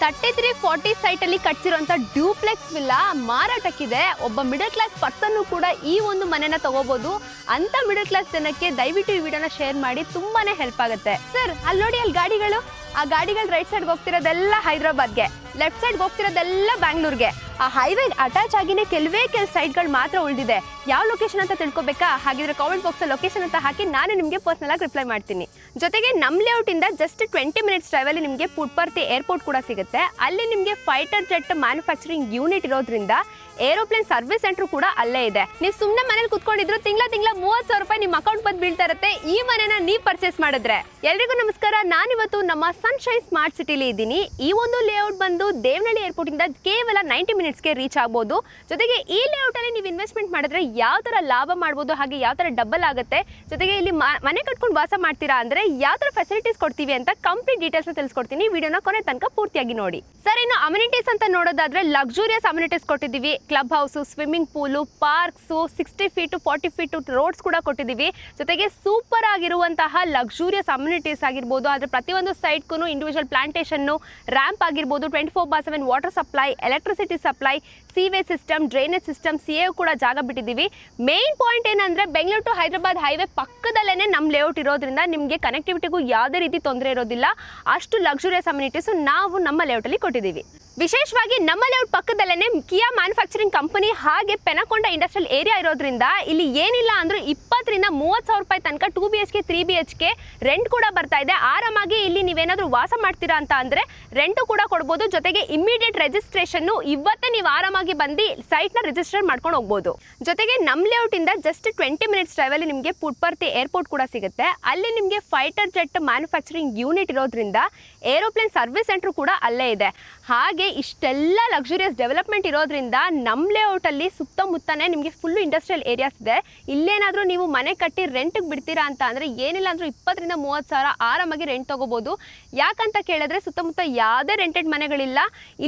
3340 site ಅಲ್ಲಿ ಕಟ್ಸಿರುವಂತ duplex villa ಮಾರಾಟಕ್ಕಿದೆ. ಒಬ್ಬ middle class person ಕೂಡ ಈ ಒಂದು ಮನೆನ ತಗೋಬಹುದು. ಅಂತ ಮಿಡಲ್ ಕ್ಲಾಸ್ ಜನಕ್ಕೆ ದಯವಿಟ್ಟು ಈ ವಿಡಿಯೋನ ಶೇರ್ ಮಾಡಿ, ತುಂಬಾನೇ ಹೆಲ್ಪ್ ಆಗುತ್ತೆ. ಸರ್ ಅಲ್ಲಿ ನೋಡಿ, ಅಲ್ಲಿ ಗಾಡಿಗಳು, ಆ ಗಾಡಿಗಳು ರೈಟ್ ಸೈಡ್ ಹೋಗ್ತಿರೋದೆಲ್ಲ ಹೈದರಾಬಾದ್ಗೆ, ಲೆಫ್ಟ್ ಸೈಡ್ ಹೋಗ್ತಿರೋದೆಲ್ಲ ಬ್ಯಾಂಗ್ಳೂರ್ಗೆ. ಆ ಹೈವೇ ಅಟ್ಯಾಚ್ ಆಗಿನೇ ಕೆಲವೇ ಸೈಟ್ಗಳು ಮಾತ್ರ ಉಳಿದಿದೆ. ಯಾವ ಲೊಕೇಶನ್ ಅಂತ ತಿಳ್ಕೊಬೇಕಾ? ಹಾಗಿದ್ರೆ ಕಾಮೆಂಟ್ ಬಾಕ್ಸ್ ಲೊಕೇಶನ್ ಅಂತ ಹಾಕಿ ನಾನು ನಿಮಗೆ ಪರ್ಸನಲ್ ಆಗಿ ರಿಪ್ಲೈ ಮಾಡ್ತೀನಿ. ಜೊತೆಗೆ ನಮ್ಮ ಲೇಔಟ್ ಇಂದ ಜಸ್ಟ್ 20 ಮಿನಿಟ್ಸ್ ಡ್ರೈವ್ ಅಲ್ಲಿ ನಿಮಗೆ ಪುಟ್ಪರ್ತಿ ಏರ್ಪೋರ್ಟ್ ಕೂಡ ಸಿಗುತ್ತೆ. ಅಲ್ಲಿ ನಿಮಗೆ ಫೈಟರ್ ಜೆಟ್ ಮ್ಯಾನುಫ್ಯಾಕ್ಚರಿಂಗ್ ಯೂನಿಟ್ ಇರೋದ್ರಿಂದ ಏರೋಪ್ಲೇನ್ ಸರ್ವಿಸ್ ಸೆಂಟರ್ ಕೂಡ ಅಲ್ಲೇ ಇದೆ. ನೀವು ಸುಮ್ಮನೆ ಮನೇಲಿ ಕುತ್ಕೊಂಡಿದ್ರು ತಿಂಗಳ 30,000 ರೂಪಾಯಿ ನಿಮ್ಮ ಅಕೌಂಟ್ ಬಂದು ಬೀಳ್ತಾ ಇರುತ್ತೆ ಈ ಮನೆನ ನೀವು ಪರ್ಚೇಸ್ ಮಾಡಿದ್ರೆ. ಎಲ್ರಿಗೂ ನಮಸ್ಕಾರ. ನಾನಿವತ್ತು ನಮ್ಮ ಸನ್ಶೈನ್ ಸ್ಮಾರ್ಟ್ ಸಿಟಿಲಿ ಇದ್ದೀನಿ. ಈ ಒಂದು ಲೇಔಟ್ ಬಂದು ದೇವನಹಳ್ಳಿ ಏರ್ಪೋರ್ಟ್ ಇಂದ ಕೇವಲ 90 ಮಿನಿಟ್ಸ್ಗೆ ರೀಚ್ ಆಗ್ಬೋದು. ಜೊತೆಗೆ ಈ ಲೇಔಟ್ ಅಲ್ಲಿ ನೀವು ಇನ್ವೆಸ್ಟ್ಮೆಂಟ್ ಮಾಡಿದ್ರೆ ಯಾವ ತರ ಲಾಭ ಮಾಡ್ಬೋದು, ಹಾಗೆ ಯಾವ ತರ ಡಬಲ್ ಆಗುತ್ತೆ, ಜೊತೆಗೆ ಇಲ್ಲಿ ಮನೆ ಕಟ್ಕೊಂಡು ವಾಸ ಮಾಡ್ತೀರಾ ಅಂದ್ರೆ ಯಾವ ತರ ಫೆಸಿಲಿಟೀಸ್ ಕೊಡ್ತೀವಿ ಅಂತ ಕಂಪ್ಲೀಟ್ ಡೀಟೇಲ್ಸ್ ನ ತಿಳಿಸ್ಕೊಡ್ತೀನಿ. ವಿಡಿಯೋನ ಕೊನೆ ತನಕ ಪೂರ್ತಿಯಾಗಿ ನೋಡಿ. ಸರ್, ಇನ್ನು ಅಮ್ಯುನಿಟೀಸ್ ಅಂತ ನೋಡೋದಾದ್ರೆ ಲಕ್ಸುರಿಯಸ್ ಅಮ್ಯುನಿಟೀಸ್ ಕೊಟ್ಟಿದ್ದೀವಿ. Club house, swimming ಪೂಲು, parks, 60 feet 40 feet roads ಕೂಡ ಕೊಟ್ಟಿದ್ದೀವಿ. ಜೊತೆಗೆ ಸೂಪರ್ ಆಗಿರುವಂತಹ ಲಕ್ಸುರಿಯಸ್ ಅಮ್ಯುನಿಟೀಸ್ ಆಗಿರ್ಬೋದು. ಆದ್ರೆ ಪ್ರತಿಯೊಂದು ಸೈಟ್ಗೂ ಇಂಡಿವಿಜುವಲ್ ಪ್ಲಾಂಟೇಶನ್, ರ್ಯಾಂಪ್ ಆಗಿರ್ಬೋದು, 24/7 water supply, electricity supply, sewage system, drainage system, CA ಕೂಡ ಜಾಗ ಬಿಟ್ಟಿದ್ದೀವಿ. ಮೇನ್ ಪಾಯಿಂಟ್ ಏನಂದ್ರೆ ಬೆಂಗಳೂರು ಟು ಹೈದರಾಬಾದ್ ಹೈವೇ ಪಕ್ಕದಲ್ಲೇನೆ ನಮ್ಮ ಲೇಔಟ್ ಇರೋದ್ರಿಂದ ನಿಮಗೆ ಕನೆಕ್ಟಿವಿಟಿಗೂ ಯಾವುದೇ ರೀತಿ ತೊಂದರೆ ಇರೋದಿಲ್ಲ. ಅಷ್ಟು ಲಕ್ಸುರಿಯಸ್ ಅಮ್ಯುನಿಟೀಸ್ ನಾವು ನಮ್ಮ ಲೇಔಟ್ ಅಲ್ಲಿ ಕೊಟ್ಟಿದ್ದೀವಿ. ವಿಶೇಷವಾಗಿ ನಮ್ಮ ಲೇಔಟ್ ಪಕ್ಕದಲ್ಲೇನೆ ಕಿಯಾ ಮ್ಯಾನುಫ್ಯಾಕ್ಚರಿಂಗ್ ಕಂಪನಿ ಹಾಗೆ ಪೆನಕೊಂಡ ಇಂಡಸ್ಟ್ರಿಯಲ್ ಏರಿಯಾ ಇರೋದ್ರಿಂದ ಇಲ್ಲಿ ಏನಿಲ್ಲ ಅಂದ್ರೂ 20,000 ರಿಂದ 30,000 ರೂಪಾಯಿ ತನಕ 2 BHK 3 BHK ರೆಂಟ್ ಕೂಡ ಬರ್ತಾ ಇದೆ. ಆರಾಮಾಗಿ ಇಲ್ಲಿ ನೀವೇನಾದ್ರೂ ವಾಸ ಮಾಡ್ತೀರಾ ಅಂತ ಅಂದ್ರೆ ರೆಂಟು ಕೂಡ ಕೊಡ್ಬೋದು. ಜೊತೆಗೆ ಇಮಿಡಿಯೇಟ್ ರಿಜಿಸ್ಟ್ರೇಷನ್ ಇವತ್ತೇ ನೀವು ಆರಾಮಾಗಿ ಬಂದು ಸೈಟ್ ನ ರಿಜಿಸ್ಟರ್ ಮಾಡ್ಕೊಂಡು ಹೋಗ್ಬೋದು. ಜೊತೆಗೆ ನಮ್ಮ ಲೇಔಟ್ ಇಂದ ಜಸ್ಟ್ 20 ಮಿನಿಟ್ಸ್ ಡ್ರೈವ್ ಅಲ್ಲಿ ನಿಮಗೆ ಪುಟ್ಪರ್ತಿ ಏರ್ಪೋರ್ಟ್ ಕೂಡ ಸಿಗುತ್ತೆ. ಅಲ್ಲಿ ನಿಮಗೆ ಫೈಟರ್ ಜೆಟ್ ಮ್ಯಾನುಫ್ಯಾಕ್ಚರಿಂಗ್ ಯೂನಿಟ್ ಇರೋದ್ರಿಂದ ಏರೋಪ್ಲೇನ್ ಸರ್ವಿಸ್ ಸೆಂಟರ್ ಕೂಡ ಅಲ್ಲೇ ಇದೆ. ಹಾಗೆ ಇಷ್ಟೆಲ್ಲ ಲಕ್ಸುರಿಯಸ್ ಡೆವಲಪ್ಮೆಂಟ್ ಇರೋದ್ರಿಂದ ನಮ್ಮ ಲೇಔಟ್ ಅಲ್ಲಿ ಸುತ್ತಮುತ್ತನೇ ನಿಮಗೆ ಫುಲ್ ಇಂಡಸ್ಟ್ರಿಯಲ್ ಏರಿಯಾಸ್ ಇದೆ. ಇಲ್ಲೇನಾದ್ರೂ ನೀವು ಮನೆ ಕಟ್ಟಿ ರೆಂಟ್ಗೆ ಬಿಡ್ತೀರಾ ಅಂತ ಅಂದ್ರೆ ಏನಿಲ್ಲ ಅಂದ್ರೂ 20,000 ರಿಂದ 30,000 ಆರಾಮಾಗಿ ರೆಂಟ್ ತಗೋಬಹುದು. ಯಾಕಂತ ಕೇಳಿದ್ರೆ ಸುತ್ತಮುತ್ತ ಯಾವುದೇ ರೆಂಟೆಡ್ ಮನೆಗಳಿಲ್ಲ.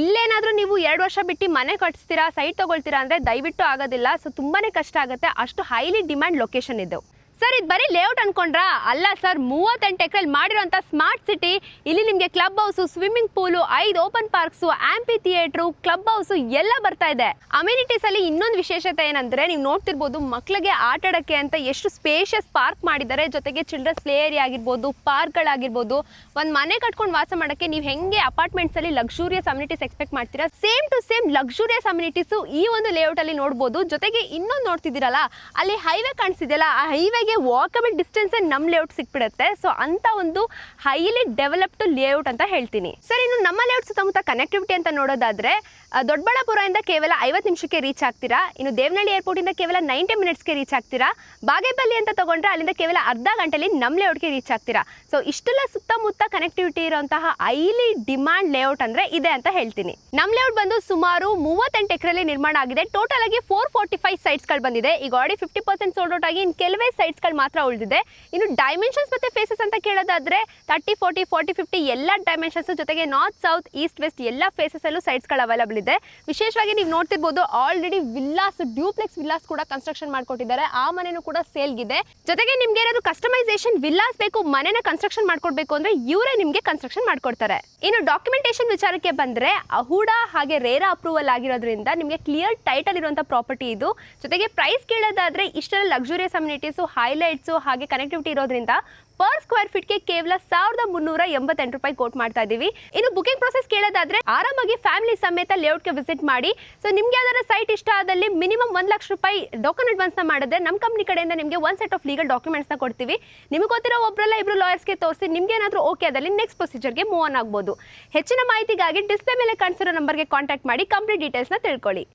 ಇಲ್ಲೇನಾದ್ರೂ ನೀವು 2 ವರ್ಷ ಬಿಟ್ಟು ಮನೆ ಕಟ್ಸ್ತೀರಾ, ಸೈಟ್ ತಗೊಳ್ತೀರಾ ಅಂದ್ರೆ ದಯವಿಟ್ಟು ಆಗೋದಿಲ್ಲ. ಸೊ ತುಂಬಾನೇ ಕಷ್ಟ ಆಗುತ್ತೆ. ಅಷ್ಟು ಹೈಲಿ ಡಿಮ್ಯಾಂಡ್ ಲೊಕೇಶನ್ ಇದು. ಸರ್, ಇದು ಬರೀ ಲೇಔಟ್ ಅನ್ಕೊಂಡ್ರಾ? ಅಲ್ಲ ಸರ್, 38 ಎಕರೆಯಲ್ಲಿ ಮಾಡಿರುವಂಥ ಸ್ಮಾರ್ಟ್ ಸಿಟಿ. ಇಲ್ಲಿ ನಿಮಗೆ club house, swimming pool, 5 open parks, amphitheatre, club house ಎಲ್ಲ ಬರ್ತಾ ಇದೆ. ಅಮ್ಯುನಿಟೀಸ್ ಅಲ್ಲಿ ಇನ್ನೊಂದು ವಿಶೇಷತೆ ಏನಂದ್ರೆ ನೀವು ನೋಡ್ತಿರ್ಬೋದು, ಮಕ್ಕಳಿಗೆ ಆಟ ಆಡಕ್ಕೆ ಅಂತ ಎಷ್ಟು ಸ್ಪೇಷಿಯಸ್ ಪಾರ್ಕ್ ಮಾಡಿದ್ದಾರೆ. ಜೊತೆಗೆ ಚಿಲ್ಡ್ರನ್ಸ್ ಪ್ಲೇ ಏರಿಯಾ ಆಗಿರ್ಬೋದು, ಪಾರ್ಕ್ಗಳಾಗಿರ್ಬೋದು. ಒಂದು ಮನೆ ಕಟ್ಕೊಂಡು ವಾಸ ಮಾಡೋಕ್ಕೆ ನೀವು ಹೆಂಗೆ ಅಪಾರ್ಟ್ಮೆಂಟ್ಸ್ ಅಲ್ಲಿ ಲಕ್ಸುರಿಯಸ್ ಅಮ್ಯುನಿಟೀಸ್ ಎಕ್ಸ್ಪೆಕ್ಟ್ ಮಾಡ್ತೀರಾ, same to same luxurious amenities ಈ ಒಂದು ಲೇಔಟ್ ಅಲ್ಲಿ ನೋಡ್ಬೋದು. ಜೊತೆಗೆ ಇನ್ನೊಂದು ನೋಡ್ತಿದ್ದೀರಲ್ಲ, ಅಲ್ಲಿ ಹೈವೇ ಕಾಣಿಸ್ತಿದೆಯಲ್ಲ, ಆ ಹೈವೇಗೆ ವಾಕಬಲ್ ಡಿಸ್ಟೆನ್ಸ್ ನಮ್ಮ ಲೇಔಟ್ ಸಿಕ್ಬಿಡುತ್ತೆ. ಸೊ ಅಂತ ಒಂದು ಹೈಲಿ ಡೆವಲಪ್ಡ್ ಲೇಔಟ್ ಅಂತ ಹೇಳ್ತೀನಿ. ಸರ್, ಇನ್ನು ನಮ್ಮ ಲೇಔಟ್ ಸುತ್ತಮುತ್ತ ಕನೆಕ್ಟಿವಿಟಿ ಅಂತ ನೋಡೋದಾದ್ರೆ ದೊಡ್ಡಬಳ್ಳಾಪುರದಿಂದ ಕೇವಲ 50 ನಿಮಿಷಕ್ಕೆ ರೀಚ್ ಆಗ್ತೀರಾ. ಇನ್ನು ದೇವನಹಳ್ಳಿ ಏರ್ಪೋರ್ಟ್ ಇಂದ ಕೇವಲ 90 ಮಿನಿಟ್ಸ್ಗೆ ರೀಚ್ ಆಗ್ತೀರಾ. ಬಾಗೇಪಲ್ಲಿ ಅಂತ ತಗೊಂಡ್ರೆ ಅಲ್ಲಿಂದ ಕೇವಲ ಅರ್ಧ ಗಂಟೆಯಲ್ಲಿ ನಮ್ಮ ಲೇಔಟ್ಗೆ ರೀಚ್ ಆಗ್ತೀರಾ. ಸೊ ಇಷ್ಟೆಲ್ಲ ಸುತ್ತಮುತ್ತ ಕನೆಕ್ಟಿವಿಟಿ ಇರುವಂತಹ ಹೈಲಿ ಡಿಮ್ಯಾಂಡ್ ಲೇಔಟ್ ಅಂದ್ರೆ ಇದೆ ಅಂತ ಹೇಳ್ತೀನಿ. ನಮ್ಮ ಲೇಔಟ್ ಬಂದು ಸುಮಾರು 38 ಎಕರೆಯಲ್ಲಿ ನಿರ್ಮಾಣ ಆಗಿದೆ. ಟೋಟಲ್ ಆಗಿ 445 ಸೈಟ್ಸ್ಗಳು ಬಂದಿದೆ. ಈಗ ಆಲ್ರೆಡಿ 50% ಸೋಲ್ಡ್ ಔಟ್ ಆಗಿ ಇನ್ನು ಕೆಲವೇ ಸೈಟ್ಸ್ಗಳು ಮಾತ್ರ ಉಳಿದಿದೆ. ಇನ್ನು ಡೈಮೆನ್ಷನ್ಸ್ ಮತ್ತೆ ಫೇಸಸ್ ಅಂತ ಕೇಳೋದಾದ್ರೆ 30, 40, 40, 50 ಎಲ್ಲ ಡೈಮೆನ್ಷನ್ಸ್, ಜೊತೆಗೆ ನಾರ್ತ್, ಸೌತ್, ಈಸ್ಟ್, ವೆಸ್ಟ್ ಎಲ್ಲ ಫೇಸಸ್ ಅಲ್ಲೂ ಸೈಟ್ಸ್ಗಳು ಅವೈಲಬಲ್ ಇದೆ. ವಿಶೇಷವಾಗಿ ನೀವು ನೋಡ್ತಿರ್ಬೋದು, ಆಲ್ರೆಡಿ ವಿಲ್ಲಾಸ್, ಡ್ಯೂಪ್ಲೆಕ್ಸ್ ವಿಲ್ಲಾಸ್ ಕೂಡ ಕನ್ಸ್ಟ್ರಕ್ಷನ್ ಮಾಡ್ಕೊಟ್ಟಿದ್ದಾರೆ. ಆ ಮನೆನೂ ಕೂಡ ಸೇಲ್ಗಿದೆ. ಜೊತೆಗೆ ನಿಮ್ಗೆ ಏನಾದ್ರು ಕಸ್ಟಮೈಸೇಷನ್ ವಿಲ್ಲಾಸ್ ಬೇಕು, ಮನೆನ ಕನ್ಸ್ಟ್ರಕ್ಷನ್ ಮಾಡ್ಕೊಡ್ಬೇಕು ಅಂದ್ರೆ ಇವರೇ ನಿಮ್ಗೆ ಕನ್ಸ್ಟ್ರಕ್ಷನ್ ಮಾಡ್ಕೊಡ್ತಾರೆ. ಇನ್ನು ಡಾಕ್ಯುಮೆಂಟೇಶನ್ ವಿಚಾರಕ್ಕೆ ಬಂದ್ರೆ ಅಹುಡಾ ಹಾಗೆ ರೇರಾ ಅಪ್ರೂವಲ್ ಆಗಿರೋದ್ರಿಂದ ನಿಮಗೆ ಕ್ಲಿಯರ್ ಟೈಟಲ್ ಇರುವಂತ ಪ್ರಾಪರ್ಟಿ ಇದು. ಜೊತೆಗೆ ಪ್ರೈಸ್ ಕೇಳೋದಾದ್ರೆ ಇಷ್ಟೆಲ್ಲ ಲಕ್ಸುರಿಯಸ್ ಅಮ್ಯುನಿಟೀಸ್, ಹೈಲೈಟ್ಸ್ ಹಾಗೆ ಕನೆಕ್ಟಿವಿಟಿ ಇರೋದ್ರಿಂದ ಪರ್ ಸ್ಕ್ವೇರ್ ಫೀಟ್ಗೆ ಕೇವಲ 1,388 ರೂಪಾಯಿ ಕೋಟ್ ಮಾಡ್ತಾ ಇದೀವಿ. ಇನ್ನು ಬುಕಿಂಗ್ ಪ್ರೊಸೆಸ್ ಕೇಳೋದಾದ್ರೆ ಆರಾಮಾಗಿ ಫ್ಯಾಮಿಲಿ ಸಮೇತ ಲೇಔಟ್ಗೆ ವಿಸಿಟ್ ಮಾಡಿ. ಸೊ ನಿಮ್ಗೆ ಯಾವ್ದಾರ ಸೈಟ್ ಇಷ್ಟ ಆದಲ್ಲಿ ಮಿನಿಮಮ್ 1 ಲಕ್ಷ ರೂಪಾಯಿ ಡಾಕ್ಯುಮೆಂಟ್ ಅಡ್ವಾನ್ಸ್ ನ ಮಾಡಿದ್ರೆ ನಮ್ಮ ಕಂಪ್ನಿ ಕಡೆಯಿಂದ ನಿಮಗೆ 1 ಸೆಟ್ ಆಫ್ ಲೀಗಲ್ ಡಾಕ್ಯುಮೆಂಟ್ಸ್ ನ ಕೊಡ್ತೀವಿ. ನಿಮಗೆ ಗೊತ್ತಿರೋ ಒಬ್ಬರಲ್ಲ 2 ಲಾಯರ್ಸ್ಗೆ ತೋರಿಸಿ ನಿಮ್ಗೆ ಏನಾದರೂ ಓಕೆ ಆದಲ್ಲಿ ನೆಕ್ಸ್ಟ್ ಪ್ರೊಸೀಜರ್ಗೆ ಮೂವ್ ಆನ್ ಆಗ್ಬೋದು. ಹೆಚ್ಚಿನ ಮಾಹಿತಿಗಾಗಿ ಡಿಸ್ಪ್ಲೇ ಮೇಲೆ ಕಾಣಿಸಿರೋ ನಂಬರ್ಗೆ ಕಾಂಟ್ಯಾಕ್ಟ್ ಮಾಡಿ ಕಂಪ್ಲೀಟ್ ಡೀಟೇಲ್ಸ್ ನ ತಿಳ್ಕೊಳ್ಳಿ.